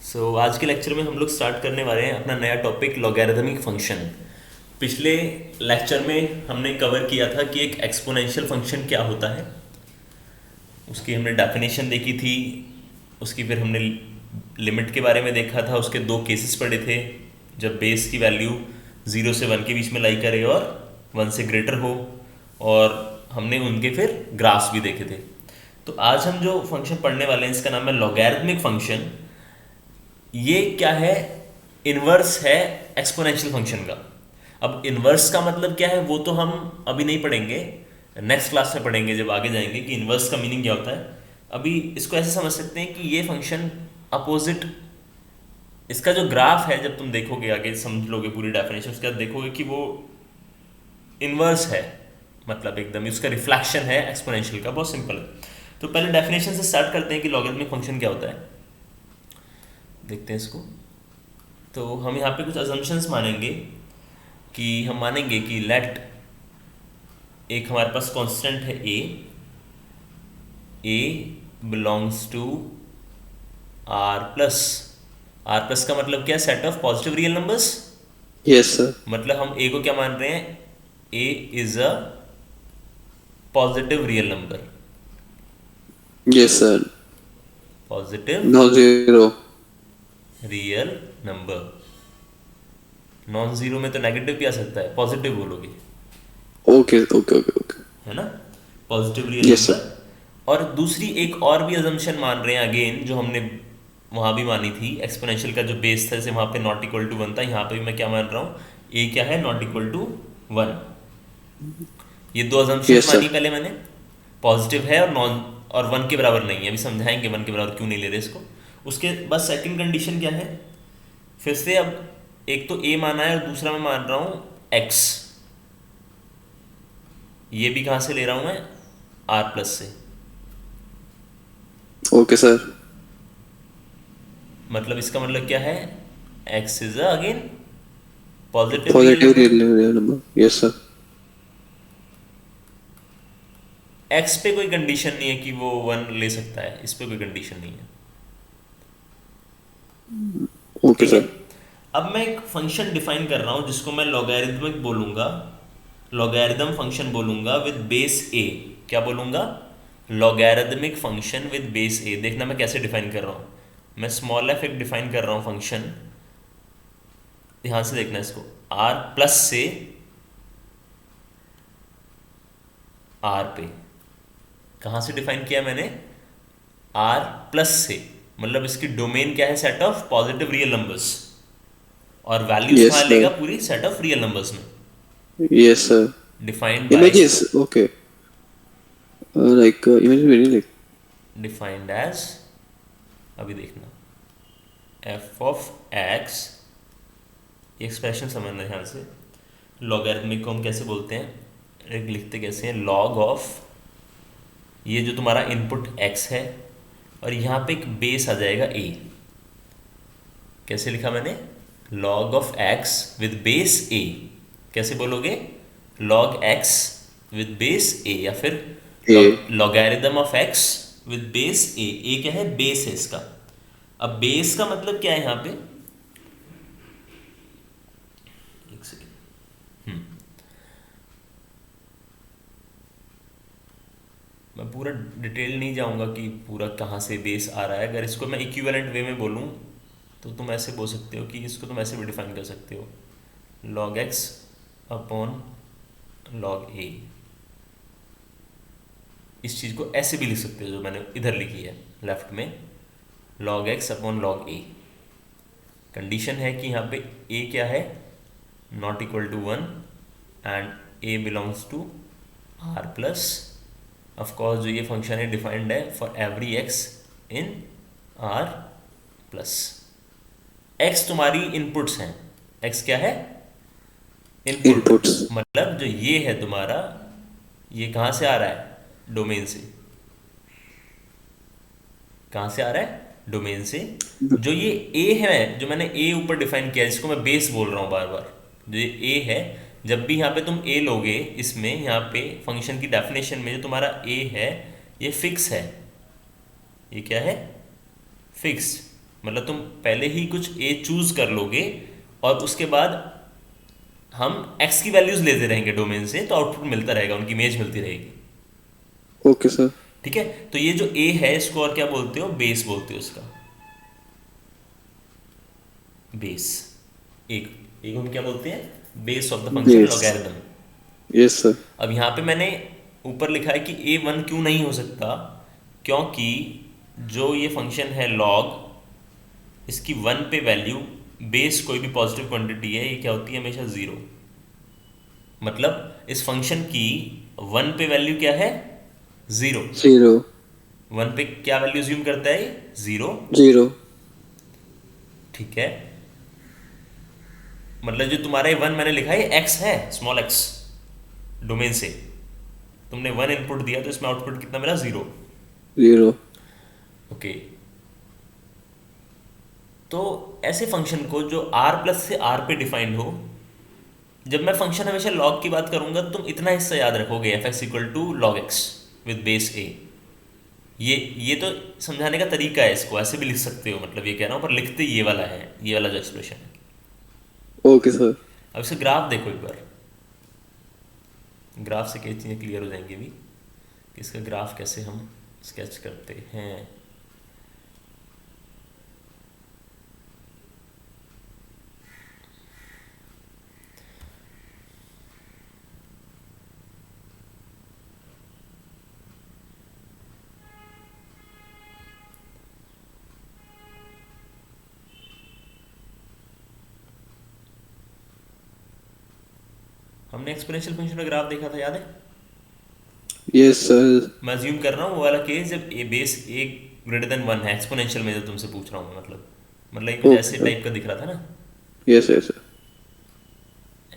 आज के लेक्चर में हम लोग स्टार्ट करने वाले हैं अपना नया टॉपिक लॉगरिथमिक फंक्शन। पिछले लेक्चर में हमने कवर किया था कि एक एक्सपोनेंशियल फंक्शन क्या होता है, उसकी हमने डेफिनेशन देखी थी। उसकी फिर हमने लिमिट के बारे में देखा था, उसके दो केसेस पढ़े थे, जब बेस की वैल्यू 0 से 1 के बीच में लाई करे और 1 से ग्रेटर हो, और हमने उनके फिर ग्राफ्स भी देखे थे। तो आज हम जो फंक्शन पढ़ने वाले हैं इसका नाम है लॉगरिथमिक फंक्शन। ये क्या है? इन्वर्स है एक्सपोनेंशियल फंक्शन का। अब इन्वर्स का मतलब क्या है वो तो हम अभी नहीं पढ़ेंगे, नेक्स्ट क्लास में पढ़ेंगे जब आगे जाएंगे कि इन्वर्स का मीनिंग क्या होता है। अभी इसको ऐसे समझ सकते हैं कि ये फंक्शन अपोजिट, इसका जो ग्राफ है जब तुम देखोगे आगे समझ लोगे पूरी डेफिनेशन, उसके बाद देखोगे कि वो इन्वर्स है, मतलब एकदम उसका रिफ्लेक्शन है एक्सपोनेंशियल का। बहुत सिंपल है। तो पहले डेफिनेशन से स्टार्ट करते हैं कि लॉगरिथमिक फंक्शन क्या होता है, देखते हैं इसको। तो हम यहाँ पे कुछ अजम्पशंस मानेंगे कि हम मानेंगे कि लेट एक हमारे पास कांस्टेंट है a belongs to R plus का मतलब क्या है? Set of positive real numbers. Yes sir. मतलब हम ए को क्या मान रहे हैं? A is a positive real number. Yes sir. Positive non zero. Real number. Non zero में तो नेगेटिव भी आ सकता है, पॉजिटिव बोलोगे, ओके ओके ओके ओके। है ना? Positive real yes sir. Number. और दूसरी एक और भी अजम्पशन मान रहे हैं अगेन, जो हमने वहाँ भी मानी थी। एक्सपोनेंशियल का जो बेस था, जैसे वहाँ पे नॉट इक्वल टू 1 था, यहाँ पे भी मैं क्या मान रहा हूँ? ए क्या है? Not equal to 1। ये दो अजम्पशन यस मानी सर। पहले मैंने। पॉजिटिव है और नॉन और 1 के बराबर नहीं है। अभी समझाएंगे 1 के बराबर क्यों नहीं ले रहे इसको। उसके बाद सेकंड कंडीशन क्या है? फिर से अब एक तो ए माना है और दूसरा मैं मान रहा हूँ एक्स। ये भी कहाँ से ले रहा हूँ मैं? आर प्लस से। Okay sir. मतलब इसका मतलब क्या है? X is again positive real positive number. Real number. Yes sir. X पे कोई कंडीशन नहीं है कि वो 1 ले सकता है, इस पे कोई कंडीशन नहीं है। ओके ठीक है। सर। अब मैं एक फंक्शन डिफाइन कर रहा हूँ जिसको मैं लॉगरिथमिक बोलूंगा, लॉगरिथम फंक्शन बोलूंगा विद बेस ए। क्या बोलूंगा? लॉगरिथमिक फंक्शन विद बेस ए। देखना मैं कैसे डिफाइन कर रहा हूँ। मैं स्मॉल एफ एक डिफाइन कर रहा हूँ फंक्शन, ध्यान से देखना इसको। आर प्लस से आर पे। कहाँ से डिफाइन किया मैंने? आर प्लस से। मतलब इसकी डोमेन क्या है? Set of positive real numbers. और वैल्यूज यस कहाँ सर। लेगा? पूरी सेट ऑफ रियल नंबर्स में। Yes sir. Defined by, images okay. Like image very like. Defined as, अभी देखना, एफ ऑफ एक्स। ये एक्सप्रेशन समझना ध्यान से। लॉगरिथमिक को हम कैसे बोलते हैं, एक लिखते कैसे हैं? लॉग ऑफ, ये जो तुम्हारा इनपुट x है और यहाँ पे एक बेस आ जाएगा a। कैसे लिखा मैंने? log of x with base a। कैसे बोलोगे? log x with base a, या फिर a. Logarithm of x with base a। a क्या है? बेस है इसका। अब बेस का मतलब क्या है यहाँ पे? एक सेकेंड। मैं पूरा डिटेल नहीं जाऊंगा कि पूरा कहाँ से बेस आ रहा है। अगर इसको मैं इक्विवेलेंट वे में बोलूँ तो तुम ऐसे बोल सकते हो कि इसको तुम ऐसे भी डिफाइन कर सकते हो, log x upon log a। इस चीज़ को ऐसे भी लिख सकते हो जो मैंने इधर लिखी है लेफ्ट में, log x upon log a। Condition है कि यहाँ पे a क्या है? Not equal to 1 and a belongs to r plus. Of course जो ये फंक्शन है डिफाइंड है for every x in r plus. x तुम्हारी इनपुट्स हैं। x क्या है? इनपुट। इनपुट्स। मतलब जो ये है तुम्हारा, ये कहाँ से आ रहा है? डोमेन से। कहाँ से आ रहा है? डोमेन से। जो ये a है, जो मैंने a ऊपर डिफाइन किया है, जिसको मैं बेस बोल रहा हूँ बार बार, जो ये a है, जब भी यहाँ पे तुम a लोगे, इसमें यहाँ पे फंक्शन की डेफिनेशन में जो तुम्हारा a है ये फिक्स है। ये क्या है? फिक्स। मतलब तुम पहले ही कुछ ए चूज कर लोगे और उसके बाद हम एक्स की वैल्यूज लेते रहेंगे डोमेन से, तो आउटपुट मिलता रहेगा, उनकी इमेज मिलती रहेगी। Okay sir. ठीक है, तो ये जो ए है इसको और क्या बोलते हो, बेस बोलते हो इसका, बेस। एक एक हम क्या बोलते हैं, base of the function base. Logarithm. Yes sir. अब यहाँ पे मैंने ऊपर लिखा है कि ए वन क्यों नहीं हो सकता, क्योंकि जो ये फंक्शन है लॉग, इसकी वन पे वैल्यू, बेस कोई भी पॉजिटिव क्वांटिटी है, ये क्या होती है हमेशा ज़ीरो। मतलब इस फंक्शन की वन पे वैल्यू क्या है, ज़ीरो। 0 वन पे क्या वैल्यू ज्यूम करता है, ज़ीरो। 0। ठीक है, मतलब जो तुम्हारा वन मैंने लिखा है एक्स है, स्मॉल एक्स, डोमेन से तुमने वन इनपुट दिया तो इसमें आउटपुट कितना मिला, ज़ीरो। 0। ओके, तो ऐसे फंक्शन को जो r प्लस से r पे डिफाइंड हो, जब मैं फंक्शन हमेशा log की बात करूंगा तुम इतना हिस्सा याद रखोगे, f x equal to log x with base a. ये तो समझाने का तरीका है, इसको ऐसे भी लिख सकते हो, मतलब ये कह रहा हूँ, पर लिखते ये वाला है, ये वाला जो एक्सप्रेशन है। Okay sir. अब इसे ग्राफ देखो एक बार, ग्राफ से कई चीज़ें क्लियर हो जाएंगी भी कि इसका ग्राफ कैसे हम स्केच करते हैं। हमने एक्सपोनेंशियल फंक्शन का ग्राफ देखा था, याद है? Yes sir. मैं अज्यूम कर रहा हूँ वो वाला केस जब ए बेस ए ग्रेटर देन वन है, एक्सपोनेंशियल में जो तुमसे पूछ रहा हूँ मैं, मतलब ये कुछ ओके ऐसे सर। टाइप का दिख रहा था ना, यस यस सर।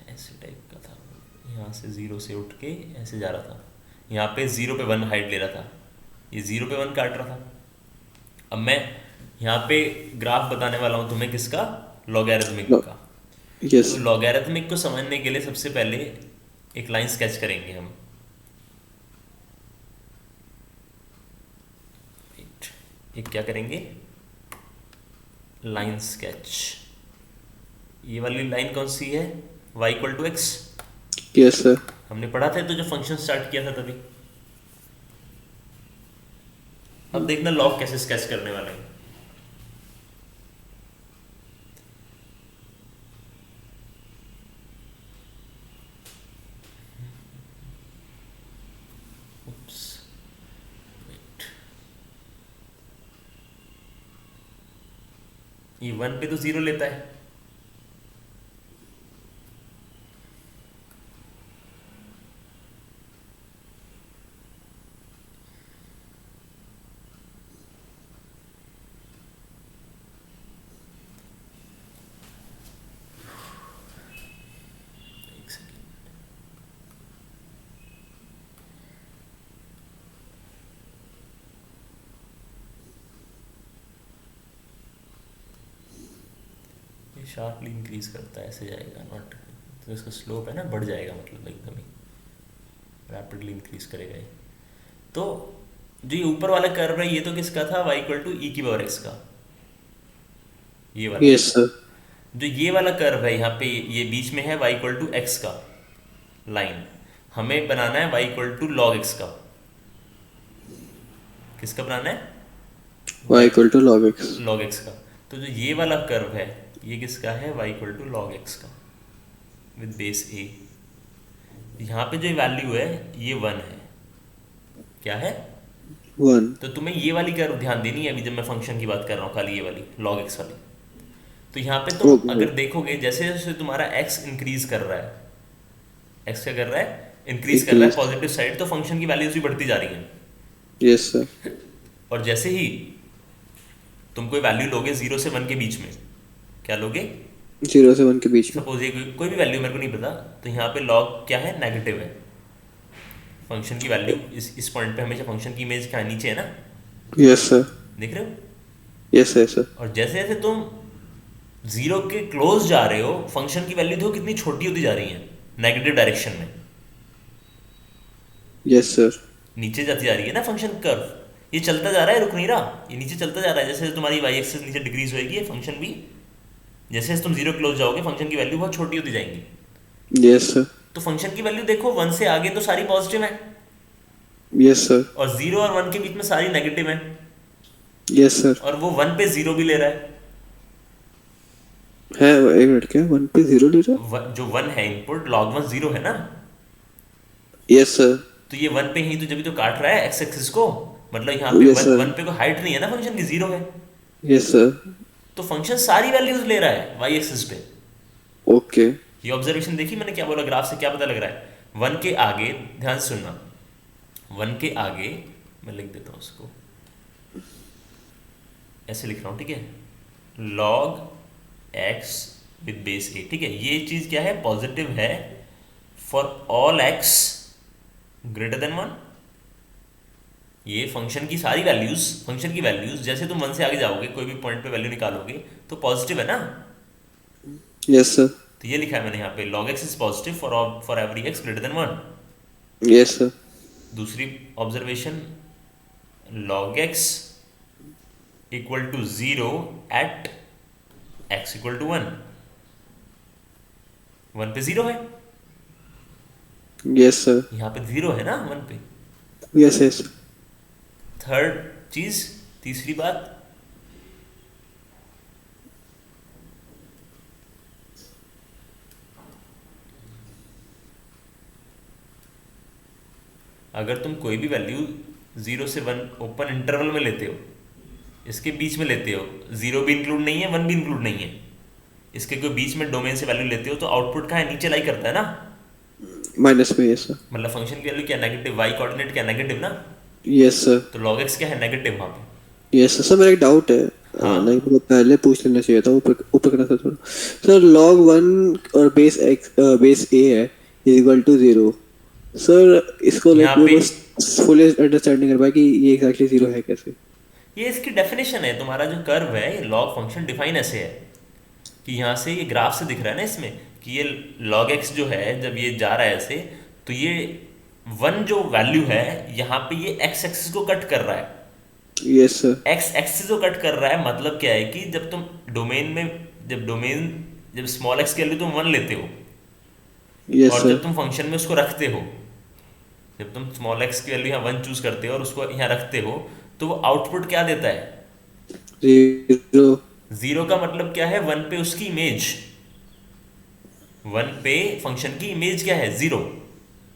ऐसे टाइप का था, यहाँ से ज़ीरो से उठ के ऐसे जा रहा था, यहाँ पे ज़ीरो पे वन हाइट ले रहा था, ये ज़ीरो पे वन काट रहा था। अब मैं यहाँ पे ग्राफ बताने वाला हूँ तुम्हें, किसका, लॉगरिथमिक का। यस। तो लॉगरिथमिक को समझने के लिए सबसे पहले एक लाइन स्केच करेंगे हम। एक क्या करेंगे, लाइन स्केच। ये वाली लाइन कौन सी है, y equal to x, yes sir. हमने पढ़ा था तो जो फंक्शन स्टार्ट किया था तभी। अब देखना लॉग कैसे स्केच करने वाले हैं। Oops, wait. ये वन पे तो जीरो लेता है, एक सेकेंड। ये शार्पली इंक्रीज करता है, ऐसे जाएगा नॉट, तो इसका स्लोप है ना बढ़ जाएगा, मतलब एकदम ही रैपिडली इंक्रीज करेगा ये। तो जो ये ऊपर वाला कर्व है ये तो किसका था, y इक्वल टू ई की पावर एक्स का, ये वाला। Yes sir. जो ये वाला कर्व है यहाँ पे, ये बीच में है y इक्वल टू एक्स का लाइन, हमें बनाना है y equal to log x का। किसका बनाना है, y equal to log x। Log x का। तो जो ये वाला कर्व है ये किसका है, y equal to log x का विद बेस a। यहाँ पे जो वैल्यू है ये वन है, क्या है, 1। तो तुम्हें ये वाली कर्व ध्यान देनी है अभी जब मैं फंक्शन की बात कर रहा हूँ, खाली ये वाली लॉग एक्स वाली। तो यहाँ पे तुम ओके। अगर देखोगे जैसे जैसे तुम्हारा x इंक्रीज कर रहा है, x क्या कर रहा है, इंक्रीज कर रहा है पॉजिटिव साइड, तो फंक्शन की वैल्यूज भी बढ़ती जा रही हैं। Yes sir. और जैसे ही तुम कोई वैल्यू लोगे जीरो से वन के बीच में, क्या लोगे, 0 से 1 के बीच में। सपोज ये कोई भी वैल्यू मेरे को नहीं पता, तो यहाँ पे लॉग क्या है, नेगेटिव है। फंक्शन की वैल्यू इस पॉइंट पे हमेशा फंक्शन की इमेज क्या नीचे है ना, यस सर। देख रहे हो। Yes yes sir. और जैसे जैसे तुम जीरो के क्लोज जा रहे हो, फंक्शन की वैल्यू देखो कितनी छोटी होती जा रही है, नेगेटिव डायरेक्शन में यस सर। नीचे जाती जा रही है ना फंक्शन कर्व। ये चलता जा रहा है, रुक नहीं रहा, ये नीचे चलता जा रहा है। जैसे जैसे तुम्हारी वाई एक्सिस नीचे डिक्रीज होएगी, ये फंक्शन भी जैसे जैसे तुम जीरो क्लोज जाओगे फंक्शन की वैल्यू बहुत छोटी होती जाएंगी। Yes sir. तो फंक्शन की वैल्यू देखो 1 से आगे तो सारी पॉजिटिव है, यस सर। और 0 और 1 के बीच में सारी नेगेटिव है, यस सर। और वो 1 पे 0 भी ले रहा है एक मिनट, क्या 1 पे 0 ले रहा? जो 1 है इनपुट, log 1 0 है ना, यस सर। तो ये 1 पे ही तो जब तो काट रहा है एक्स एक्सिस को, मतलब यहाँ पे यस सर। 1 पे कोई हाइट नहीं है ना फंक्शन की, 0 है। Yes sir. तो फंक्शन सारी वैल्यूज ले रहा है वाई एक्सिस पे। ओके। ये ऑब्जर्वेशन देखी मैंने, क्या बोला ग्राफ से क्या पता लग रहा है? 1 के आगे, ध्यान से सुनना, 1 के आगे मैं लिख देता हूँ उसको, ऐसे लिख रहा हूँ, ठीक है, log x with base a, ठीक है। ये चीज़ क्या है, पॉजिटिव है for all x greater than 1। ये फंक्शन की सारी वैल्यूज, फंक्शन की वैल्यूज जैसे तुम 1 से आगे जाओगे कोई भी पॉइंट पे वैल्यू निकालोगे तो पॉजिटिव है ना। Yes sir. तो ये लिखा है मैंने यहाँ पे, log x is positive for every x greater than 1। Yes sir. दूसरी observation, log x equal to 0 at x equal to 1। 1 पे 0 है, यस सर। यहाँ पे 0 है ना 1 पे। Yes yes. थर्ड चीज, तीसरी बात, अगर तुम कोई भी वैल्यू 0 से 1 ओपन इंटरवल में लेते हो, इसके बीच में लेते हो, 0 भी इंक्लूड नहीं है 1 भी इंक्लूड नहीं है, इसके कोई बीच में डोमेन से वैल्यू लेते हो तो आउटपुट कहाँ है, नीचे लाई करता है ना, माइनस में। Yes sir. मतलब फंक्शन की वैल्यू क्या, नेगेटिव, वाई कोऑर्डिनेट क्या नेगेटिव ना, यस सर। तो log x क्या है, नेगेटिव वहाँ पे। Yes sir. सर मेरा एक डाउट है, हाँ, लाइक बहुत पहले पूछ लेना चाहिए था, ऊपर ऊपर करना था थोड़ा। सर log 1 और बेस x बेस a है इज इक्वल टू 0। सर इसको लाइक यहाँ मैं पे बस फुली अंडरस्टैंडिंग कर पाया कि ये एग्जैक्टली 0 है कैसे। ये इसकी डेफिनेशन है, तुम्हारा जो कर्व है ये लॉग फंक्शन डिफाइन ऐसे है कि यहाँ से ये ग्राफ से दिख रहा है ना इसमें कि ये log x जो है जब ये जा रहा है ऐसे, तो ये 1 जो वैल्यू है यहाँ पे ये x एक्सिस को कट कर रहा है। Yes sir. x एक्सिस को कट कर रहा है मतलब क्या है कि जब तुम डोमेन में, जब स्मॉल x की वैल्यू तुम 1 लेते हो, यस और सर। जब तुम फंक्शन में उसको रखते हो, जब तुम स्मॉल x की वैल्यू यहाँ 1 चूज करते हो और उसको यहाँ रखते हो, तो वो आउटपुट क्या देता है, 0। 0 का मतलब क्या है, 1 पे उसकी इमेज, 1 पे फंक्शन की इमेज क्या है, 0,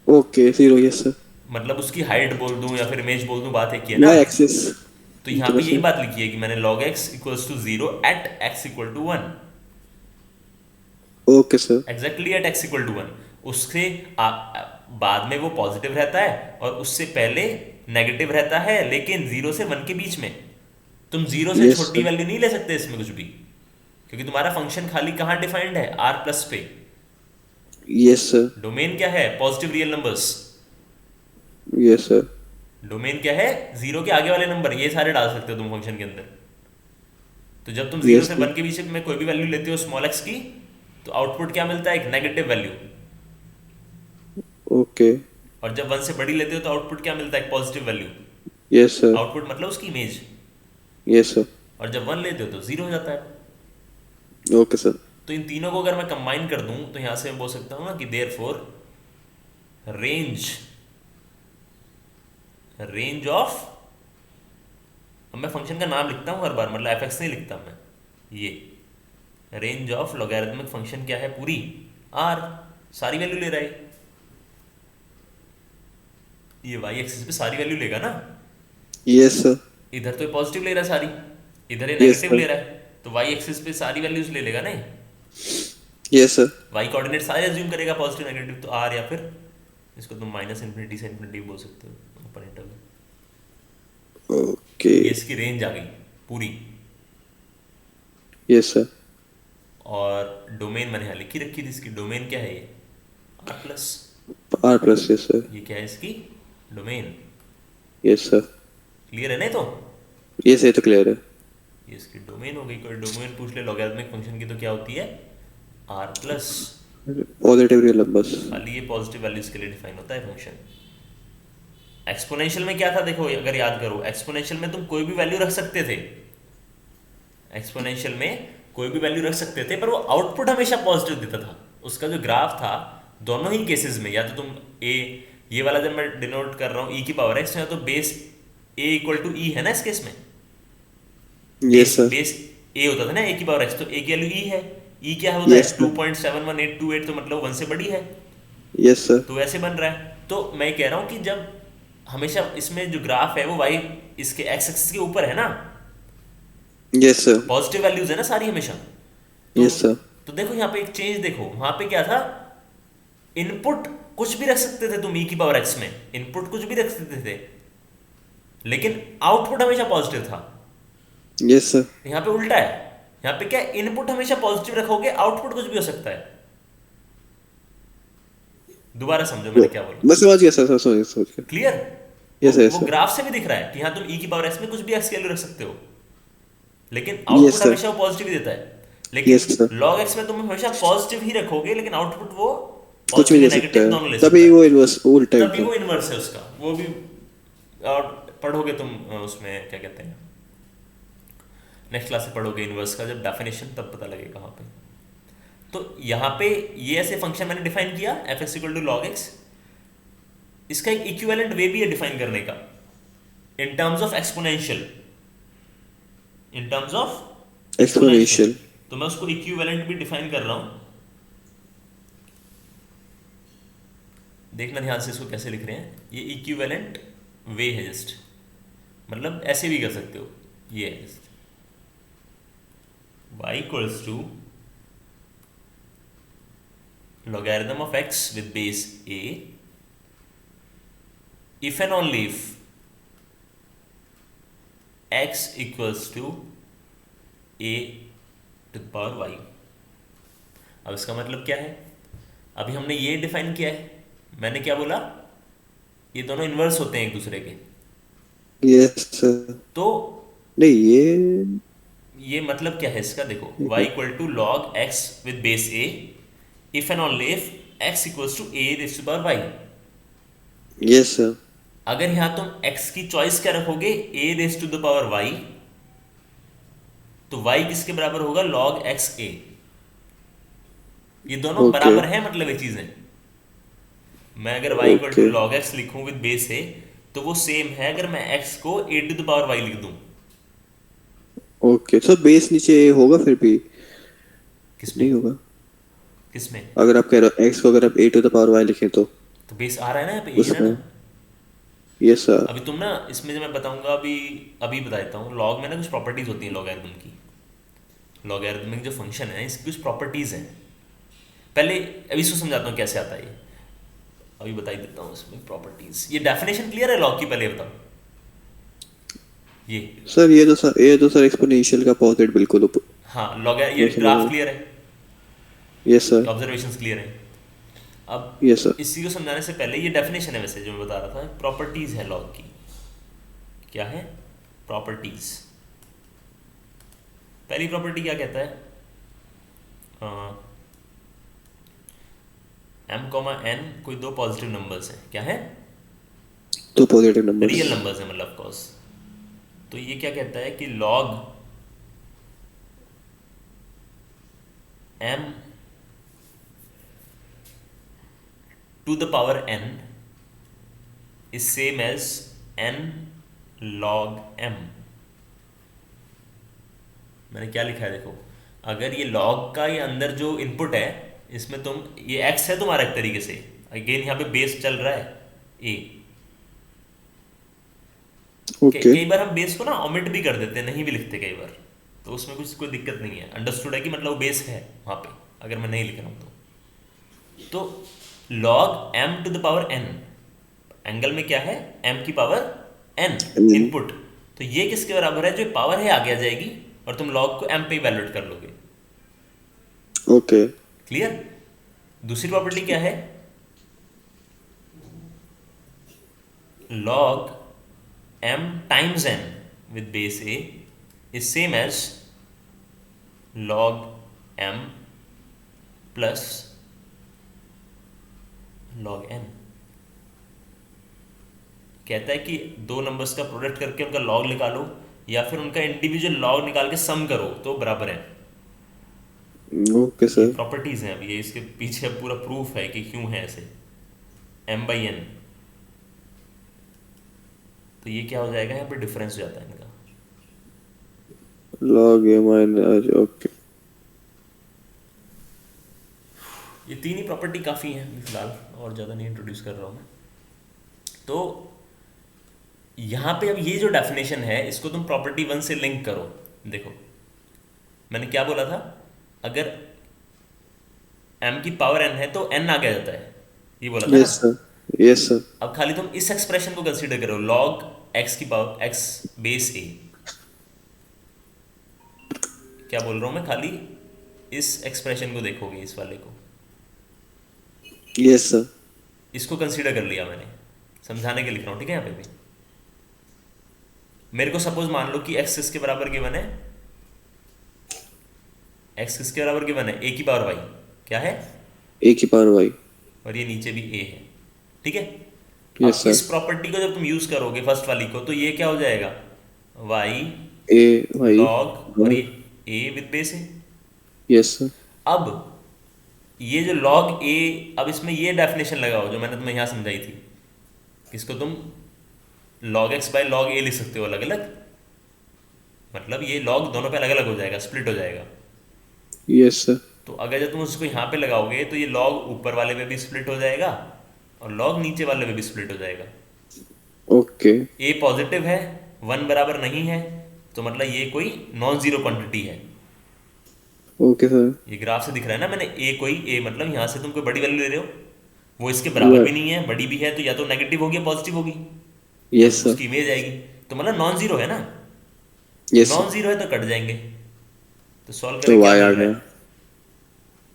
ओके 0। Yes sir. मतलब उसकी हाइट बोल दूं या फिर इमेज बोल दूं, बात एक ही है ना। y एक्सिस तो यहाँ पे यही बात लिखी है कि मैंने log x equals to 0 at x equal to 1, okay sir. Exactly at x equal to 1। उससे बाद में वो पॉजिटिव रहता है और उससे पहले नेगेटिव रहता है, लेकिन 0 से 1 के बीच में तुम 0 से यस छोटी सर। वैल्यू नहीं ले सकते इसमें कुछ भी, क्योंकि तुम्हारा फंक्शन खाली कहाँ डिफाइंड है, r प्लस पे। Yes sir. डोमेन क्या है, positive real numbers. Yes sir. Domain क्या है, 0 के आगे वाले नंबर, ये सारे डाल सकते हो तुम फंक्शन के अंदर। तो जब तुम 0 यस से सर। 1 के बीच में कोई भी वैल्यू लेते हो स्मॉल x की, तो आउटपुट क्या मिलता है, एक नेगेटिव वैल्यू। ओके। और जब 1 से बड़ी लेते हो तो आउटपुट क्या मिलता है, एक positive value. Yes sir. Output मतलब उसकी इमेज। Yes sir. और जब 1 लेते हो तो 0 हो जाता है। Okay sir. तो इन तीनों को अगर मैं कंबाइन कर दूं तो यहां से मैं बोल सकता हूं ना कि देयरफॉर रेंज ऑफ, अब मैं फंक्शन का नाम लिखता हूं हर बार, मतलब एफ नहीं लिखता मैं, ये रेंज ऑफ लॉगरिथमिक फंक्शन क्या है, पूरी आर, सारी वैल्यू ले रहा है ये वाई एक्सिस पे सारी वैल्यू लेगा ना। Yes sir. इधर तो पॉजिटिव ले रहा है सारी, इधर ये यस नेगेटिव सर। ले रहा है, तो वाई एक्सिस पे सारी वैल्यूज ले लेगा नहीं, यस सर। वाई कोऑर्डिनेट सारे अज्यूम करेगा पॉजिटिव नेगेटिव, तो आर, या फिर इसको तुम माइनस इन्फिनिटी से इन्फिनिटी बोल सकते हो ओपन इंटरवल। ओके। ये इसकी रेंज आ गई पूरी। Yes sir. और डोमेन मैंने यहाँ लिखी रखी थी, इसकी डोमेन क्या है, ये R plus, R plus. Yes sir. ये क्या है इसकी डोमेन। Yes sir. क्लियर है नहीं तो, यस ये तो क्लियर है। ये इसकी डोमेन हो गई। कोई डोमेन पूछ ले लॉगरिथमिक फंक्शन की तो क्या होती है, R plus, positive real numbers. खाली ये पॉजिटिव वैल्यूज के लिए डिफाइन होता है फंक्शन। एक्सपोनेंशियल में क्या था देखो, अगर याद करो, एक्सपोनेंशियल में तुम कोई भी वैल्यू रख सकते थे, एक्सपोनेंशियल में कोई भी वैल्यू रख सकते थे, पर वो आउटपुट हमेशा पॉजिटिव देता था। उसका जो ग्राफ था दोनों ही केसेस में, या तो तुम ए, ये वाला जब मैं डिनोट कर रहा हूँ ई की पावर एक्स, या तो बेस ए इक्वल टू ई है ना इस केस में, यस बेस सर, बेस ए होता था ना ए की पावर एक्स, तो ए की वैल्यू ई है, ई क्या होता यस है सर, 2.71828, तो मतलब 1 से बड़ी है, यस सर, तो वैसे बन रहा है। तो मैं कह रहा हूँ कि जब हमेशा इसमें जो ग्राफ है वो वाई इसके एक्स एक्सिस के ऊपर है ना, यस सर, पॉजिटिव वैल्यूज है ना सारी हमेशा, तो यस सर, तो देखो यहाँ पे एक चेंज देखो, वहां पे क्या था, इनपुट कुछ भी रख सकते थे तुम ई की पावर एक्स में, इनपुट कुछ भी रख सकते थे, लेकिन आउटपुट हमेशा पॉजिटिव था। Yes sir. यहाँ पे उल्टा है, यहाँ पे क्या, इनपुट हमेशा पॉजिटिव रखोगे, आउटपुट कुछ भी हो सकता है। दोबारा समझो मैंने क्या बोला, मैं समझ गया सर, सर समझ समझ गया। क्लियर? यस वो यस सर, ग्राफ से भी दिख रहा है कि यहाँ तुम ई की पावर एक्स में कुछ भी एक्स की वैल्यू रख सकते हो, लेकिन यस आउटपुट सर, हमेशा वो पॉजिटिव ही देता है। यस लेकिन सर, लॉग एक्स में तुम हमेशा पॉजिटिव ही रखोगे, लेकिन आउटपुट वो कुछ भी पॉजिटिव या दे सकता नेगेटिव है, दोनों ले तभी सकता है। वो इनवर्स उल्टा तभी होता वो है। इनवर्स है उसका, वो भी और पढ़ोगे तुम उसमें क्या कहते हैं, नेक्स्ट क्लास में पढ़ोगे इनवर्स का जब डेफिनेशन, तब पता लगेगा वहाँ पे। तो यहाँ पे ये ऐसे फंक्शन मैंने डिफाइन किया f x equal to log x, इसका एक इक्विवेलेंट वे भी है डिफाइन करने का, in terms of exponential, in terms of exponential. Exponential. तो मैं उसको इक्विवेलेंट भी डिफाइन कर रहा हूँ, देखना ध्यान से इसको कैसे लिख रहे हैं। ये इक्विवेलेंट वे है जस्ट, मतलब ऐसे भी कर सकते हो, ये है just y equals to logarithm of x with base a if and only if x equals to a to the power y। अब इसका मतलब क्या है, अभी हमने ये डिफाइन किया है, मैंने क्या बोला, ये दोनों इन्वर्स होते हैं एक दूसरे के, यस सर, तो नहीं ये ये मतलब क्या है इसका, देखो y equal to log x with base a if and only if x equals to a raise to power y। Yes sir, अगर यहां तुम x की चॉइस क्या रखोगे, a raise to the power y, तो y किसके बराबर होगा, log x a। ये दोनों ओके बराबर हैं, मतलब ये चीजें, मैं अगर y equal to okay log x लिखूं विद बेस a, तो वो सेम है अगर मैं x को a to the power y लिख दूं। ओके सर, बेस नीचे होगा फिर भी किसमें, नहीं होगा? किसमें? अगर आप कह रहे हो एक्स को अगर आप ए टू द पावर वाई लिखें तो तो बेस आ रहा है ना यहाँ पे, ये है ना। उसमें यस सर, अभी तुम ना इसमें जो मैं बताऊंगा, अभी अभी बता देता हूँ, लॉग में ना कुछ प्रॉपर्टीज होती हैं लॉगरिथम की, लॉगरिथमिक जो फंक्शन है इसकी कुछ प्रॉपर्टीज हैं। पहले अभी इसको समझाता हूँ कैसे आता है ये, अभी बता ही देता हूँ इसमें प्रॉपर्टीज। ये डेफिनेशन क्लियर है लॉग की, पहले बताओ ये। सर ये तो सर एक्सपोनेंशियल का पॉजिट बिल्कुल ऊपर हाँ लॉग, ये वो समझ ग्राफ रहा क्लियर है, यस सर, ऑब्जर्वेशंस क्लियर है। अब यस सर, इसी को समझाने से पहले ये डेफिनेशन है वैसे जो मैं बता रहा था, प्रॉपर्टीज है लॉग की। क्या है प्रॉपर्टीज? पहली प्रॉपर्टी क्या कहता है, m कॉमा n कोई दो पॉजिटिव नंबर्स हैं, क्या है, तो पॉजिटिव नंबर्स, रियल नंबर्स हैं मतलब ऑफकोर्स। तो ये क्या कहता है कि log m to the power n is same as n log m। मैंने क्या लिखा है देखो, अगर ये log का ये अंदर जो इनपुट है, इसमें तुम ये x है तुम्हारा एक तरीके से, अगेन यहाँ पे बेस चल रहा है a। ओके कई बार हम बेस को ना ओमिट भी कर देते हैं, नहीं भी लिखते कई बार, तो उसमें कुछ कोई दिक्कत नहीं है, अंडरस्टूड है कि मतलब वो बेस है वहाँ पे, अगर मैं नहीं लिख रहा हूँ तो log m to the power n, angle में क्या है m की पावर n इनपुट, तो ये किसके बराबर है, जो पावर है आगे आ जाएगी और तुम log को m पे इवैल्यूएट कर लोगे। Okay clear? दूसरी प्रॉपर्टी क्या है, log m times n with base a is same as log m plus log n। कहता है कि दो नंबर्स का प्रोडक्ट करके उनका लॉग निकालो या फिर उनका इंडिविजुअल लॉग निकाल के सम करो तो बराबर है। ओके ये सर। प्रॉपर्टीज हैं, अब ये इसके पीछे पूरा प्रूफ है कि क्यों है ऐसे। m/n, तो ये क्या हो जाएगा, यहाँ पे डिफरेंस हो जाता है इनका। लॉग ए माइनस, ओके। ये तीन ही प्रॉपर्टी काफ़ी हैं अभी फिलहाल, और ज़्यादा नहीं इंट्रोड्यूस कर रहा हूँ मैं। तो यहाँ पे अब ये जो डेफिनेशन है इसको तुम प्रॉपर्टी 1 से लिंक करो। देखो मैंने क्या बोला था, अगर m की पावर n है तो n आगे आ जाता है, ये बोला था ना। Yes sir, yes sir. अब खाली तुम इस एक्सप्रेशन को कंसीडर करो, log x की पावर x बेस a। क्या बोल रहा हूँ मैं, खाली इस एक्सप्रेशन को देखोगे, इस वाले को, यस सर। इसको कंसीडर कर लिया मैंने, समझाने के लिए लिख रहा हूँ, ठीक है। यहाँ पे भी मेरे को सपोज मान लो कि x किसके बराबर गिवन है, x किसके बराबर गिवन है, a की पावर y क्या है, ए की पावर वाई। और ये नीचे भी a है, ठीक है। यस अब सर। इस प्रॉपर्टी को जब तुम यूज करोगे फर्स्ट वाली को, तो ये क्या हो जाएगा, y ए वाई। log, और ये a विद बेस है। Yes sir. अब ये जो log a, अब इसमें ये डेफिनेशन लगाओ जो मैंने तुम्हें यहाँ समझाई थी, इसको तुम log x by log a लिख सकते हो अलग अलग, मतलब ये log दोनों पे अलग अलग हो जाएगा, स्प्लिट हो जाएगा। Yes sir. तो अगर जब तुम उसको यहाँ पे लगाओगे तो ये log ऊपर वाले पे भी स्प्लिट हो जाएगा और log नीचे वाले पे भी स्प्लिट हो जाएगा। ओके। a पॉजिटिव है, 1 बराबर नहीं है, तो मतलब ये कोई नॉन जीरो क्वांटिटी है। Okay sir. ये ग्राफ से दिख रहा है ना, मैंने a मतलब यहाँ से तुम कोई बड़ी वैल्यू ले रहे हो, वो इसके बराबर भी नहीं है, बड़ी भी है, तो या तो नेगेटिव होगी या पॉजिटिव होगी, तो यस सर। उसकी इमेज आएगी, तो मतलब नॉन जीरो है ना। Yes non sir. जीरो है तो कट जाएंगे, तो सॉल्व तो करें क्या वाई मिल आ रहा गया। है,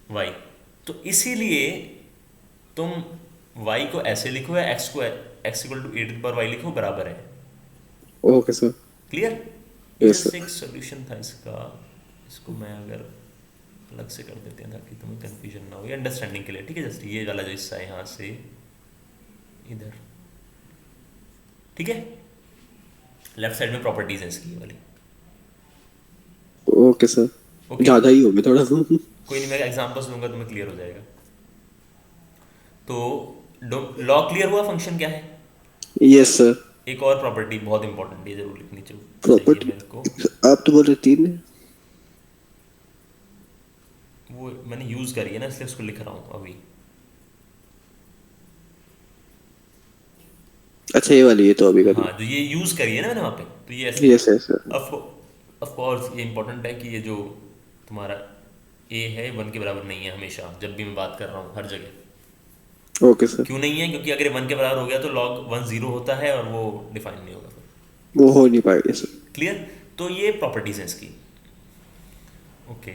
y। तो इसीलिए तुम y को ऐसे लिखो या x को x इक्वल टू e⁻y लिखो, बराबर है। Okay sir. क्लियर। ये यस जस्ट सर। एक सोल्यूशन था इसका, इसको मैं अगर अलग से कर देते हैं ताकि तुम्हें कंफ्यूजन ना हो, ये अंडरस्टैंडिंग के लिए, ठीक है। जस्ट ये वाला जो हिस्सा है यहाँ से इधर, ठीक है। लेफ्ट साइड में प्रॉपर्टीज है इसकी, ये वाली। Okay sir. ओके, ज्यादा ही हो गया थोड़ा। कोई नहीं, मैं एग्जांपल्स दूंगा तुम्हें क्लियर हो जाएगा। तो लॉ क्लियर हुआ, फंक्शन क्या है। Yes sir. एक और प्रॉपर्टी बहुत इंपॉर्टेंट है, जरूर लिखनी चाहिए प्रॉपर्टी मेरे को, आप तो बोल रहे तीन है। वो मैंने यूज करी है ना इसलिए उसको लिख रहा हूँ अभी। अच्छा ये वाली, ये तो अभी करी। हाँ, जो ये यूज करी है ना मैंने वहाँ पे, तो ये ऐसे। Yes yes sir. Of course ये इंपॉर्टेंट है कि ये जो तुम्हारा ए है 1 के बराबर नहीं है हमेशा, जब भी मैं बात कर रहा हूँ हर जगह। Okay sir. क्यों नहीं है, क्योंकि अगर 1 के बराबर हो गया तो log 1 0 होता है और वो डिफाइन नहीं होगा फिर। वो हो नहीं पाएगा सर। क्लियर। तो ये प्रॉपर्टीज हैं इसकी। ओके,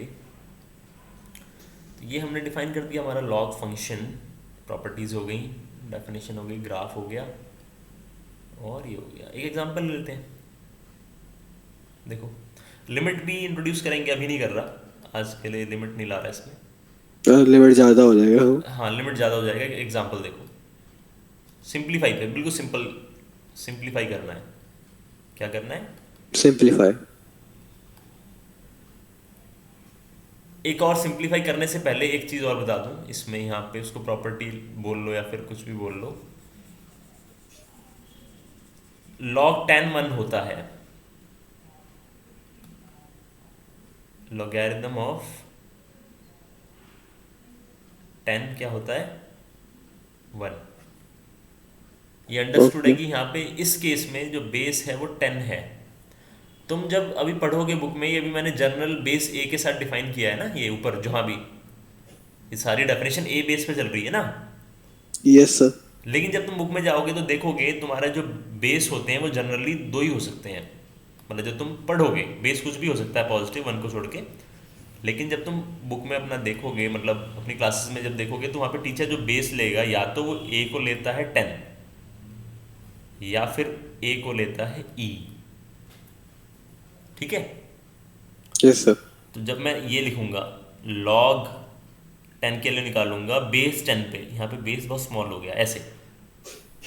तो ये हमने डिफाइन कर दिया, हमारा log फंक्शन, प्रॉपर्टीज हो गई, डेफिनेशन हो गई, ग्राफ हो गया, और ये हो गया। एक एग्जांपल लेते हैं, देखो लिमिट भी इंट्रोड्यूस करेंगे, अभी नहीं कर रहा, आज के लिए लिमिट नहीं ला रहा इसमें। लिमिट ज्यादा हो जाएगा। हाँ, लिमिट ज़्यादा हो जाएगा। एग्जांपल देखो, सिंप्लीफाई पे, बिल्कुल सिंपल सिंप्लीफाई करना है। क्या करना है, सिंप्लीफाई। एक और सिंप्लीफाई करने से पहले एक चीज़ और बता दूं, इसमें यहाँ पे उसको प्रॉपर्टी बोल लो या फिर कुछ भी बोल लो, log tan 1 होता है लॉगरिथम ऑफ tan, क्या होता है 1। ये अंडरस्टूड है ओके। कि यहाँ पे इस केस में जो बेस है वो 10 है। तुम जब अभी पढ़ोगे बुक में, ये भी मैंने जनरल बेस ए के साथ डिफाइन किया है ना, ये ऊपर जहाँ भी ये सारी डेफिनेशन ए बेस पे चल रही है ना। Yes sir. लेकिन जब तुम बुक में जाओगे तो देखोगे तुम्हारा जो बेस होते हैं वो जनरली 2 ही हो सकते हैं, मतलब जब तुम पढ़ोगे बेस कुछ भी हो सकता है पॉजिटिव 1 को छोड़ के। लेकिन जब तुम बुक में अपना देखोगे, मतलब अपनी क्लासेस में जब देखोगे, तो वहाँ पे टीचर जो बेस लेगा या तो वो ए को लेता है 10 या फिर ए को लेता है ई, ठीक है। Yes sir. तो जब मैं ये लिखूंगा log 10 के लिए निकालूंगा बेस 10 पे, यहाँ पे बेस बहुत स्मॉल हो गया ऐसे,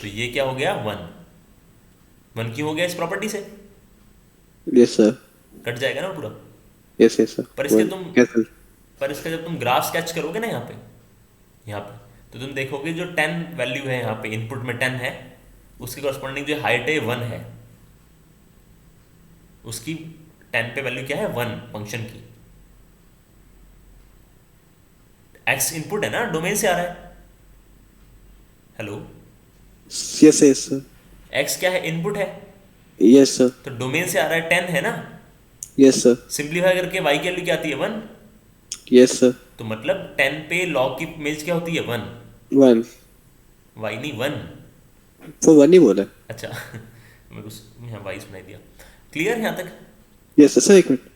तो ये क्या हो गया 1। वन क्यों हो गया इस प्रॉपर्टी से? Yes sir. कट जाएगा ना पूरा। Yes yes sir. पर इसके वन तुम कैंसिल। पर इसका जब तुम ग्राफ स्केच करोगे ना यहाँ पे तो तुम देखोगे जो 10 वैल्यू है यहाँ पे, इनपुट में 10 है, उसके कॉरस्पॉन्डिंग जो हाइट है 1 है, उसकी 10 पे वैल्यू क्या है, 1 फंक्शन की। एक्स इनपुट है ना, डोमेन से आ रहा है। Hello. Yes yes sir. X क्या है, इनपुट है। Yes sir. तो डोमेन से आ रहा है 10 है ना। Yes sir. सिंप्लीफाई करके वाई की वैल्यू क्या आती है, 1। Yes sir. तो मतलब 10 पे लॉग की इमेज क्या होती है, 1। वन। वाई नहीं, 1। वो वन ही बोला। अच्छा मैं कुछ यहाँ वाई सुनाई दिया। क्लियर यहाँ तक? Yes sir. सर एक minute.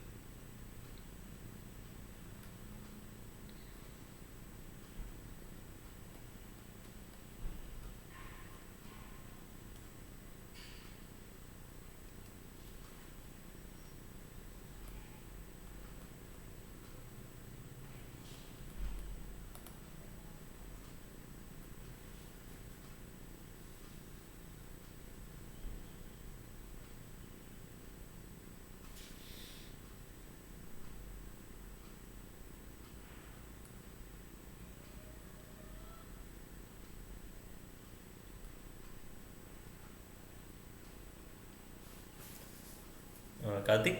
Kartik,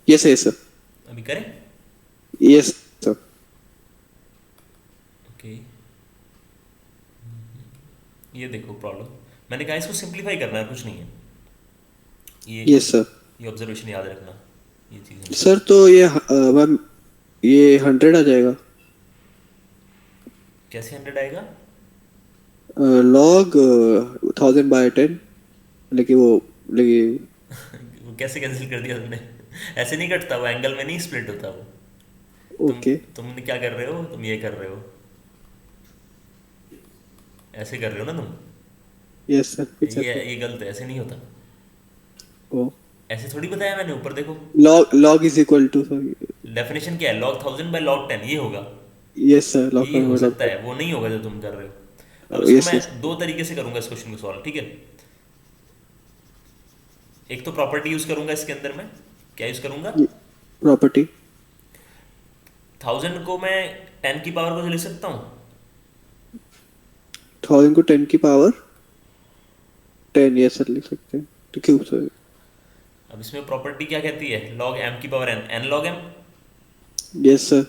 yes yes sir. अभी करें? Yes sir. ओके। ये देखो प्रॉब्लम, मैंने कहा इसको सिंप्लीफाई करना है, कुछ नहीं है। ये यस सर। ये ऑब्जर्वेशन याद रखना, ये चीज़ हमेशा। सर तो ये मैम ये 100 आ जाएगा। कैसे 100 आएगा? लॉग 1000/10, लेकिन वो लेकिन वो कैसे कैंसिल कर दिया तुमने? ऐसे नहीं कटता वो, एंगल में नहीं स्प्लिट होता वो। तुम ओके। तुम क्या कर रहे हो, तुम ये कर रहे हो, ऐसे कर रहे हो ना तुम। यस सर कुछ ऐसा। ये गलत है, ऐसे नहीं होता। ओ। ऐसे थोड़ी बताया मैंने, ऊपर देखो। Log is equal to sir. Definition क्या है, log 1000 बाई log 10, ये होगा। Yes sir. लॉग ये हो सकता लॉग। है, वो नहीं होगा जो तुम कर रहे हो। अब इसको यस मैं यस। दो तरीके से करूंगा इस क्वेश्चन को सॉल्व, ठीक है। एक तो प्रॉपर्टी यूज करूंगा इसके अंदर में। क्या यूज करूंगा? प्रॉपर्टी। 1000 को मैं 10 की पावर को लिख सकता हूँ। 1000 को 10 की पावर 10, यस सर लिख सकते हैं। तो क्यूब सर। अब इसमें प्रॉपर्टी क्या कहती है, log m की power n, n log m। Yes sir.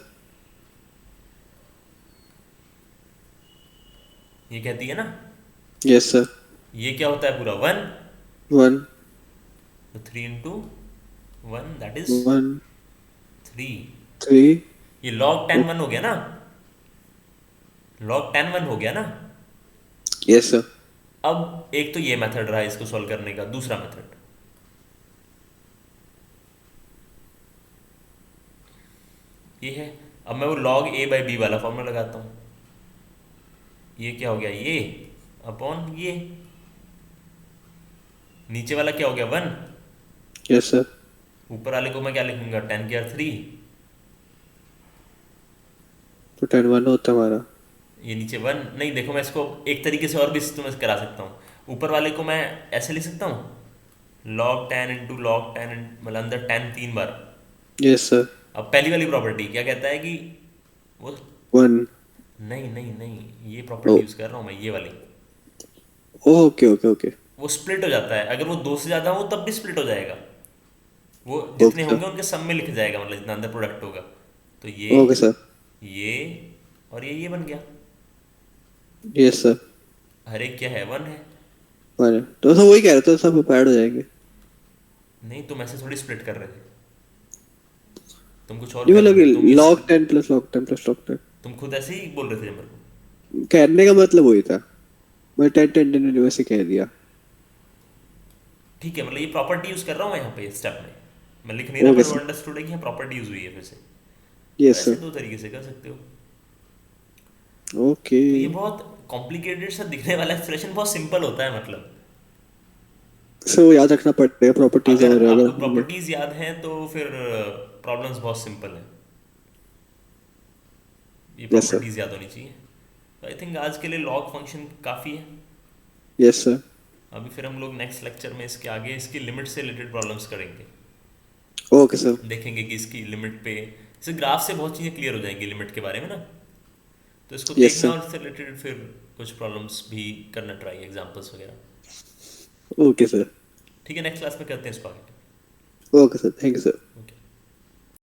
ये कहती है ना। Yes sir. ये क्या होता है पूरा, 1। वन। तो 3 इंटू 1 दैट इज वन। 3। 3। ये log 10 1 हो गया ना, log 10 1 हो गया ना। Yes sir. अब एक तो ये मेथड रहा इसको सॉल्व करने का, दूसरा मेथड ये है। अब मैं वो log a बाई बी वाला फॉर्मूला लगाता हूँ। ये क्या हो गया, ये अपॉन ये, नीचे वाला क्या हो गया, 1। Yes sir. ऊपर वाले को मैं क्या लिखूंगा, 10 की 3। तो 10 1 होता हमारा। ये नीचे 1 नहीं, देखो मैं इसको एक तरीके से और भी तुम्हें करा सकता हूँ। ऊपर वाले को मैं ऐसे लिख सकता हूँ, log 10 इंटू log 10, मतलब अंदर 10 3 बार। Yes sir. अब पहली वाली प्रॉपर्टी क्या कहता है कि वो, वन। नहीं नहीं नहीं, ये ओ। प्रॉपर्टी यूज कर रहा हूँ मैं, ये वाली। Okay okay okay. वो स्प्लिट हो जाता है, अगर वो 2 से ज़्यादा हो तब भी स्प्लिट हो जाएगा। वो जितने ओके सर। होंगे उनके सब में लिख जाएगा, मतलब जितना अंदर प्रोडक्ट होगा। तो ओके सर। ये और ये बन गया। Yes sir. हर एक क्या है, 1 है। वन है। तो सर वही कह रहे थे, सब ऐड हो जाएंगे। नहीं, तुम ऐसे थोड़ी स्प्लिट कर रहे थे, तुम कुछ और ये कर मतलब रहे थे, तुम इस, log 10 plus log 10 plus log 10। तुम खुद ऐसे ही बोल रहे थे मेरे को। कहने का मतलब वही था। मैं 10 वैसे कह दिया। ठीक है, मतलब ये प्रॉपर्टी यूज कर रहा हूँ मैं यहाँ पे स्टेप में, मैं लिख नहीं रहा, ओके पर वो सर। अंडरस्टूड है कि यहाँ प्रॉपर्टी यूज हुई है फिर से। तो यस ऐसे सर। दो तरीके से कर सकते हो। ओके। तो ये बहुत कॉम्प्लिकेटेड सा दिखने वाला एक्सप्रेशन बहुत सिंपल होता है, मतलब सो याद रखना पड़ेगा प्रॉपर्टीज, अगर और आपको अगर प्रॉपर्टीज याद हैं तो फिर प्रॉब्लम्स बहुत सिंपल हैं। ये यस सर। प्रॉपर्टीज याद होनी चाहिए। तो आई थिंक आज के लिए लॉग फंक्शन काफ़ी है। Yes sir. अभी फिर हम लोग नेक्स्ट लेक्चर में इसके आगे इसकी लिमिट से रिलेटेड प्रॉब्लम्स करेंगे, ओके सर। देखेंगे कि इसकी लिमिट पे, जैसे ग्राफ से बहुत चीज़ें क्लियर हो जाएंगी लिमिट के बारे में ना, तो इसको यस देखना सर। और इससे रिलेटेड फिर कुछ प्रॉब्लम्स भी करना ट्राई, एग्जांपल्स वगैरह। Okay sir. ठीक है, नेक्स्ट क्लास में करते हैं इसको आगे। Okay sir, thank you sir. Okay.